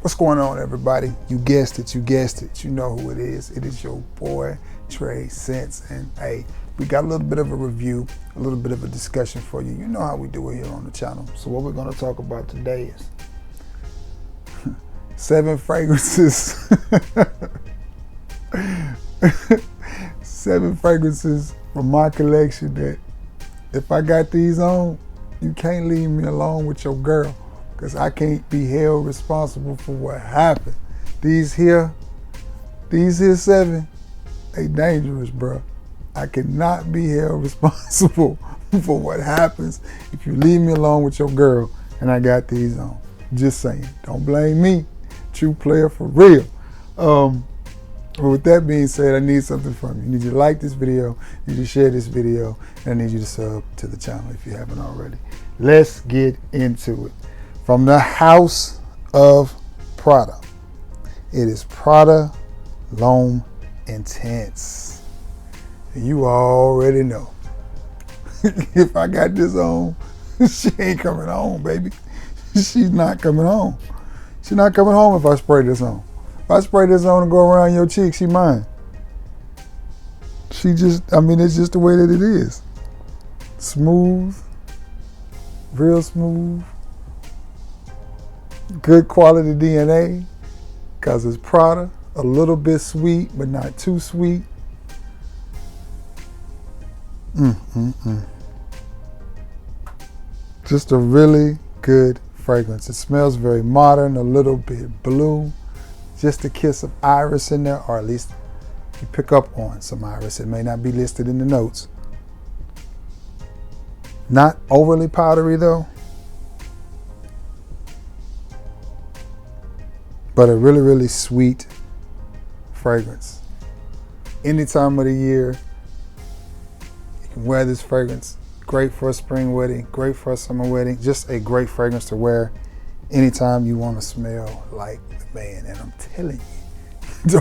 What's going on, everybody? You guessed it, you guessed it. You know who it is. It is your boy, Trey Sense. And hey, we got a little bit of a review, a little bit of a discussion for you. You know how we do it here on the channel. So what we're gonna talk about today is 7 fragrances. 7 fragrances from my collection that if I got these on, you can't leave me alone with your girl, because I can't be held responsible for what happened. These here 7, they dangerous, bro. I cannot be held responsible for what happens if you leave me alone with your girl and I got these on. Just saying, don't blame me. True player for real. But with that being said, I need something from you. I need you to like this video, I need you to share this video, and I need you to sub to the channel if you haven't already. Let's get into it. From the house of Prada, it is Prada L'Homme Intense. You already know. If I got this on, she ain't coming home, baby. She's not coming home. She's not coming home if I spray this on. If I spray this on and go around your cheek, she mine. It's just the way that it is. Smooth, real smooth. Good quality DNA, because it's Prada. A little bit sweet, but not too sweet. Just a really good fragrance. It smells very modern, a little bit blue. Just a kiss of iris in there, or at least you pick up on some iris. It may not be listed in the notes. Not overly powdery though, but a really, really sweet fragrance. Any time of the year, you can wear this fragrance. Great for a spring wedding, great for a summer wedding. Just a great fragrance to wear anytime you want to smell like the man. And I'm telling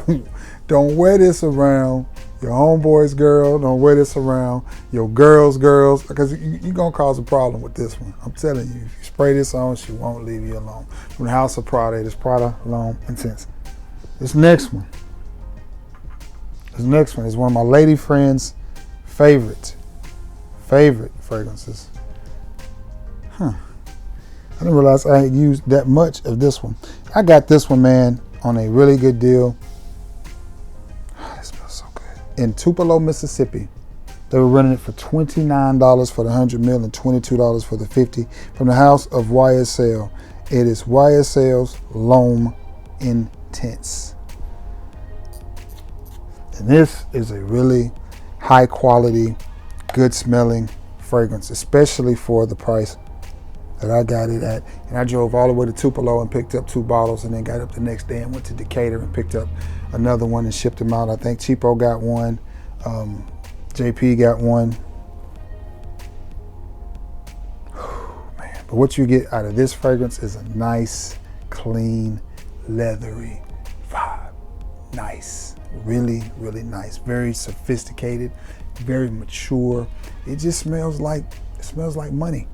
you, don't wear this around your homeboy's girl. Don't wear this around your girl's girls, because you're going to cause a problem with this one. I'm telling you, if you spray this on, she won't leave you alone. From the house of Prada, it is Prada L'Homme Intense. This next one is one of my lady friends' favorite fragrances. I didn't realize I had used that much of this one. I got this one, man, on a really good deal. It smells so good. In Tupelo, Mississippi. They were running it for $29 for the 100 ml and $22 for the 50. From the house of YSL, it is YSL's L'Homme Intense. And this is a really high quality, good smelling fragrance, especially for the price that I got it at. And I drove all the way to Tupelo and picked up 2 bottles, and then got up the next day and went to Decatur and picked up another one and shipped them out. I think Cheapo got one, JP got one. Man, but what you get out of this fragrance is a nice, clean, leathery vibe. Nice, really, really nice. Very sophisticated, very mature. It just smells like money.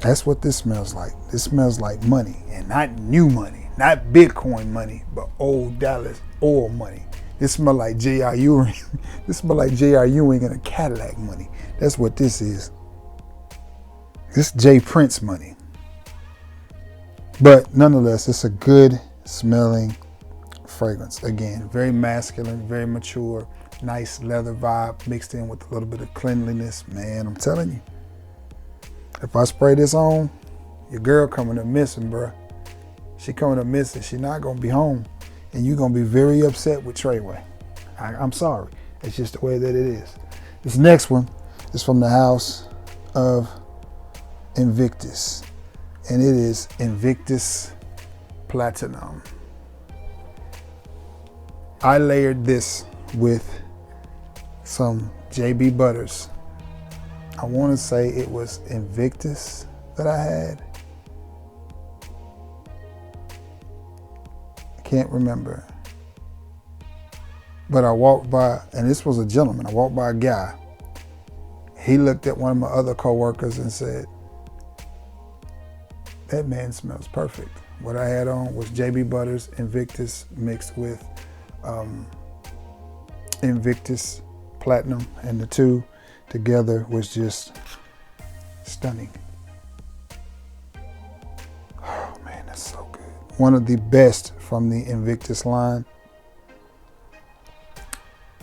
That's what this smells like. This smells like money, and not new money, not Bitcoin money, but old Dallas oil money. This smells like J.R. Ewing. This smells like J.R. Ewing and a Cadillac money. That's what this is. This J. Prince money. But nonetheless, it's a good smelling fragrance. Again, very masculine, very mature, nice leather vibe mixed in with a little bit of cleanliness. Man, I'm telling you. If I spray this on, your girl coming up missing, bruh. She coming up missing. She not gonna be home. And you're gonna be very upset with Treyway. I'm sorry. It's just the way that it is. This next one is from the house of Invictus. And it is Invictus Platinum. I layered this with some JB Butters. I want to say it was Invictus that I had. I can't remember. But I walked by, and this was a gentleman. I walked by a guy. He looked at one of my other coworkers and said, that man smells perfect. What I had on was JB Butter's Invictus mixed with Invictus Platinum, and the two together was just stunning. Oh man, that's so good. One of the best from the Invictus line,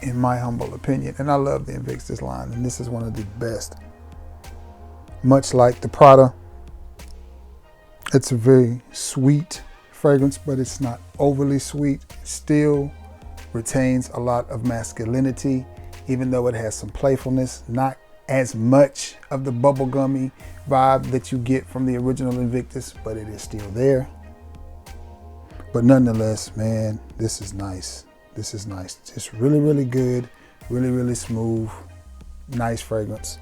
in my humble opinion. And I love the Invictus line, and this is one of the best. Much like the Prada, it's a very sweet fragrance, but it's not overly sweet. It still retains a lot of masculinity, even though it has some playfulness, not as much of the bubblegummy vibe that you get from the original Invictus, but it is still there. But nonetheless, man, this is nice. This is nice. Just really, really good, really, really smooth, nice fragrance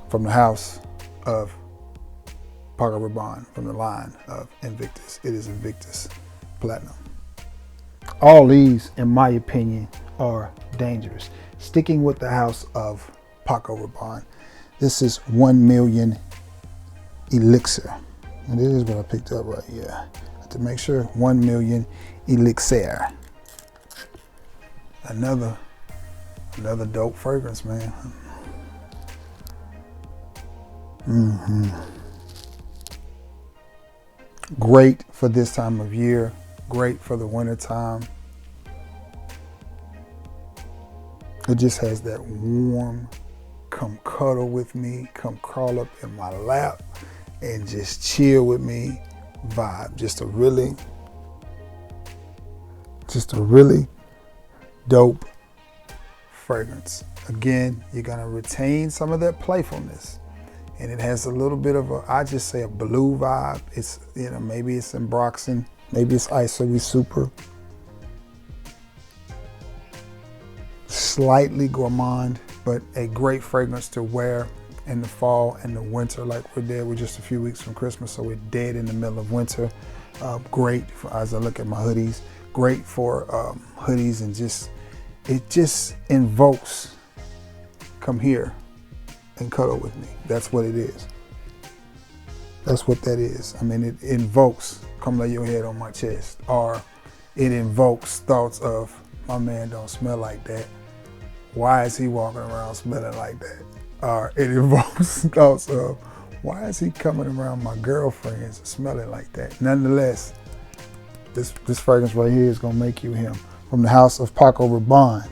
from the house of Paco Rabanne, from the line of Invictus. It is Invictus Platinum. All these, in my opinion, are dangerous. Sticking with the house of Paco Rabanne, this is 1 Million Elixir. And this is what I picked up right here. To make sure, 1 Million Elixir. Another dope fragrance, man. Great for this time of year. Great for the winter time. It just has that warm, come cuddle with me, come crawl up in my lap and just chill with me vibe. Just a really dope fragrance. Again, you're gonna retain some of that playfulness, and it has a little bit of I just say a blue vibe. It's, maybe it's Embroxin, maybe it's Isoe Super. Slightly gourmand, but a great fragrance to wear in the fall and the winter. Like we're there, we're just a few weeks from Christmas, so we're dead in the middle of winter. Great for, as I look at my hoodies, great for hoodies, and it just invokes, come here and cuddle with me. That's what it is. That's what that is. I mean, it invokes, come lay your head on my chest, or it invokes thoughts of, my man don't smell like that. Why is he walking around smelling like that? Or it invokes thoughts of, why is he coming around my girlfriends smelling like that? Nonetheless, this fragrance right here is gonna make you him. From the house of Paco Rabanne,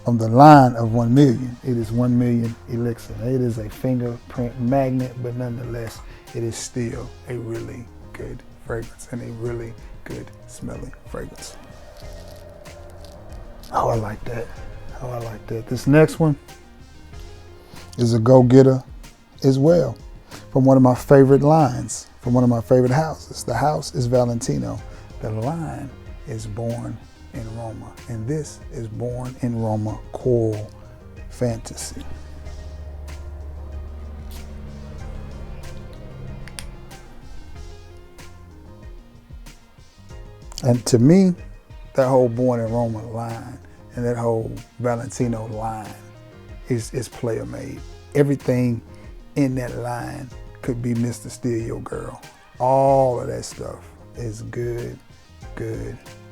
from the line of 1 Million, it is 1 Million Elixir. It is a fingerprint magnet, but nonetheless, it is still a really good fragrance and a really good smelling fragrance. Oh, I like that. Oh, I like that. This next one is a go-getter as well, from one of my favorite lines, from one of my favorite houses. The house is Valentino. The line is Born in Roma. And this is Born in Roma Coral Fantasy. And to me, that whole Born in Roma line and that whole Valentino line is player made. Everything in that line could be Mr. Steal Your Girl. All of that stuff is good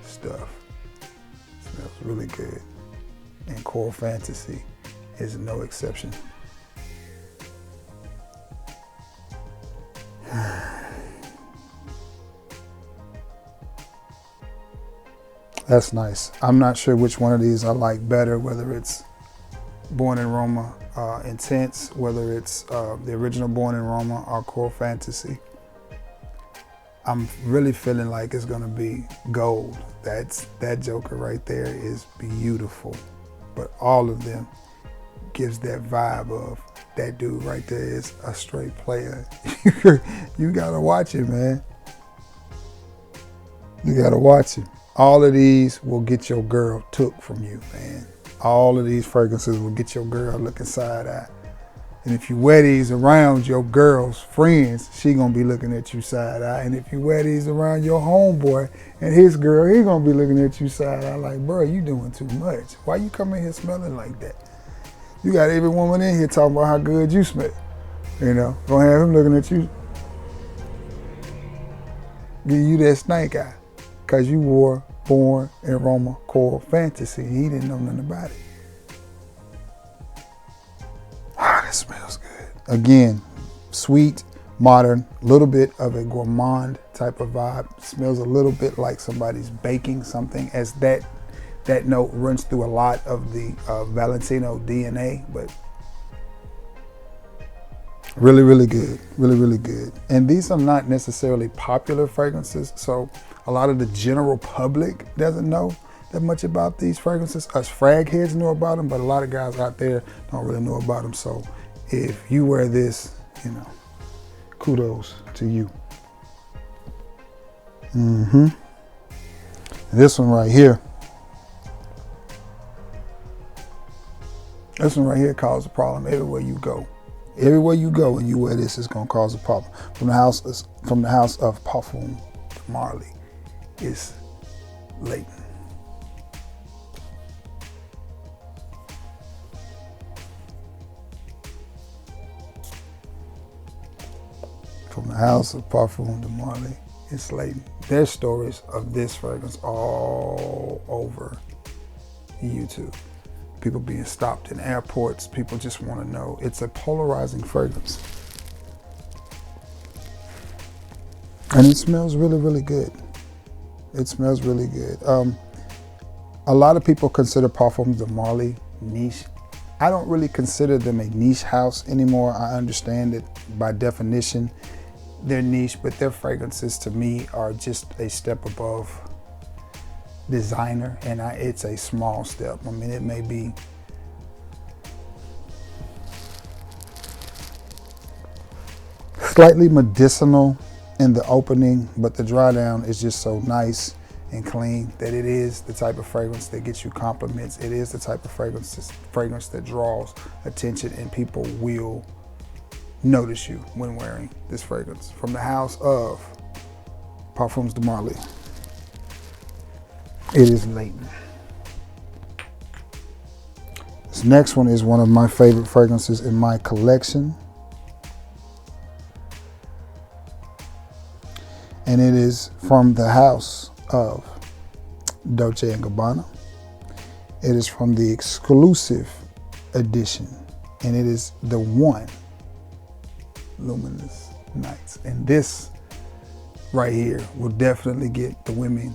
stuff. Smells really good. And Coral Fantasy is no exception. That's nice. I'm not sure which one of these I like better, whether it's Born in Roma Intense, whether it's the original Born in Roma or Coral Fantasy. I'm really feeling like it's gonna be gold. That joker right there is beautiful. But all of them gives that vibe of that dude right there is a straight player. You gotta watch it, man. You gotta watch it. All of these will get your girl took from you, man. All of these fragrances will get your girl looking side-eye. And if you wear these around your girl's friends, she gonna be looking at you side-eye. And if you wear these around your homeboy and his girl, he gonna be looking at you side-eye like, bro, you doing too much. Why you coming here smelling like that? You got every woman in here talking about how good you smell. Gonna have him looking at you give you that snake eye because you wore Born in Roma Core Fantasy. He didn't know nothing about it. Ah, that smells good. Again, sweet, modern, little bit of a gourmand type of vibe. Smells a little bit like somebody's baking something, as that note runs through a lot of the Valentino DNA, but really, really good. Really, really good. And these are not necessarily popular fragrances, so a lot of the general public doesn't know that much about these fragrances. Us frag heads know about them, but a lot of guys out there don't really know about them. So if you wear this, you know, kudos to you. This one right here. This one right here causes a problem everywhere you go. Everywhere you go and you wear this, it's gonna cause a problem. From the house of Parfums de Marly is Layton. From the house of Parfums de Marly is Layton. There's stories of this fragrance all over YouTube. People being stopped in airports. People just want to know. It's a polarizing fragrance. And it smells really, really good. It smells really good. A lot of people consider Parfums de Marly niche. I don't really consider them a niche house anymore. I understand that by definition, they're niche, but their fragrances to me are just a step above designer, and it's a small step. I mean, it may be slightly medicinal in the opening, but the dry down is just so nice and clean that it is the type of fragrance that gets you compliments. It is the type of fragrance that draws attention, and people will notice you when wearing this fragrance. From the house of Parfums de Marly, it is Layton. This next one is one of my favorite fragrances in my collection. And it is from the house of Dolce & Gabbana. It is from the exclusive edition, and it is the one Luminous Nights. And this right here will definitely get the women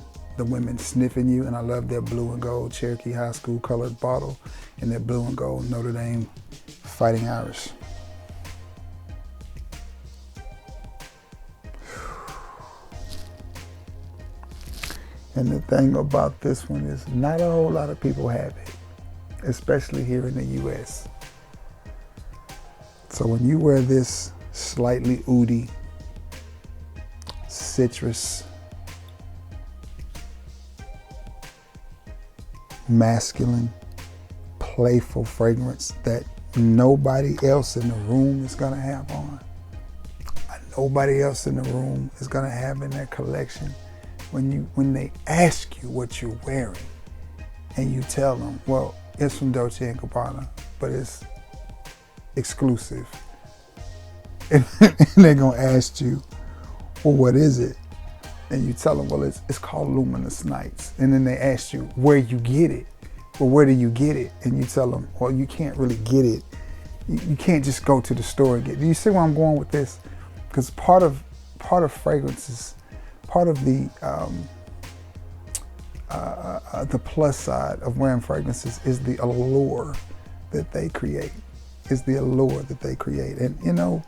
sniffing you. And I love their blue and gold Cherokee High School colored bottle and their blue and gold Notre Dame Fighting Irish. And the thing about this one is not a whole lot of people have it, especially here in the US. So when you wear this slightly oudy, citrus, masculine, playful fragrance that nobody else in the room is gonna have on, nobody else in the room is gonna have in their collection. When they ask you what you're wearing and you tell them, well, it's from Dolce & Gabbana, but it's exclusive. And they're gonna ask you, well, what is it? And you tell them, well, it's called Luminous Nights. And then they ask you where you get it. Well, where do you get it? And you tell them, well, you can't really get it. You can't just go to the store and get it. Do you see where I'm going with this? Because part of fragrances, part of the plus side of wearing fragrances is the allure that they create. And you know,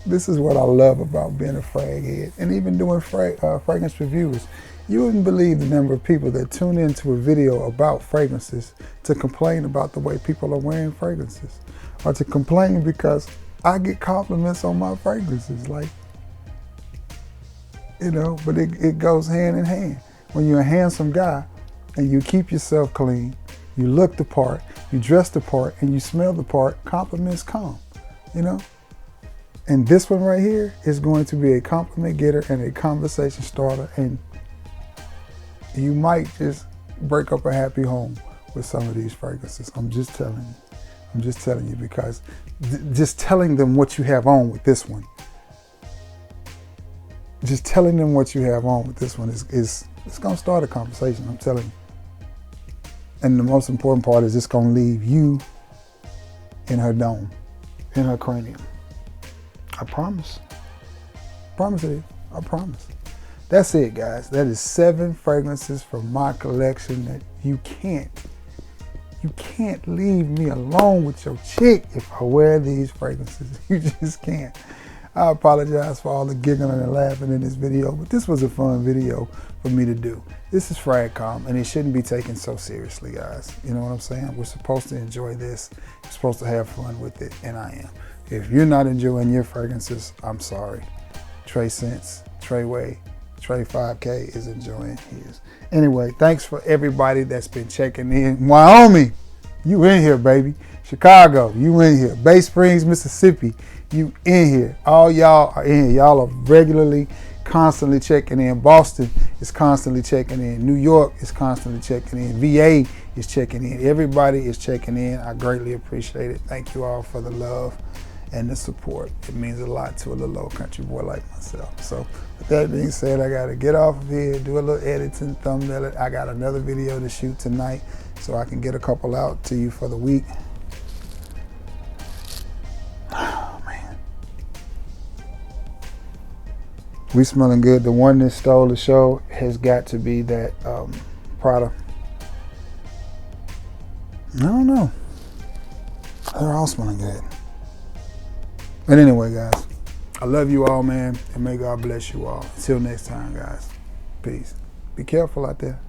this is what I love about being a frag head and even doing fragrance reviews. You wouldn't believe the number of people that tune into a video about fragrances to complain about the way people are wearing fragrances, or to complain because I get compliments on my fragrances. Like, you know, but it goes hand in hand. When you're a handsome guy and you keep yourself clean, you look the part, you dress the part, and you smell the part, compliments come, you know? And this one right here is going to be a compliment getter and a conversation starter, and you might just break up a happy home with some of these fragrances. I'm just telling you because just telling them what you have on with this one, just telling them what you have on with this one is it's gonna start a conversation, I'm telling you. And the most important part is it's gonna leave you in her dome, in her cranium. I promise. Promise it is. I promise. That's it, guys. That is 7 fragrances from my collection that you can't leave me alone with your chick if I wear these fragrances. You just can't. I apologize for all the giggling and laughing in this video, but this was a fun video for me to do. This is Fragcom, and it shouldn't be taken so seriously, guys. You know what I'm saying? We're supposed to enjoy this. You're supposed to have fun with it, and I am. If you're not enjoying your fragrances, I'm sorry. Trey Sense, Treyway, Trey 5K is enjoying his. Anyway, thanks for everybody that's been checking in. Wyoming, you in here, baby. Chicago, you in here. Bay Springs, Mississippi, you in here. All y'all are in here. Y'all are regularly, constantly checking in. Boston is constantly checking in. New York is constantly checking in. VA is checking in. Everybody is checking in. I greatly appreciate it. Thank you all for the love and the support. It means a lot to a little old country boy like myself. So with that being said, I gotta get off of here, do a little editing, thumbnail it. I got another video to shoot tonight so I can get a couple out to you for the week. Oh man. We smelling good. The one that stole the show has got to be that Prada. I don't know. They're all smelling good. But anyway, guys, I love you all, man, and may God bless you all. Until next time, guys. Peace. Be careful out there.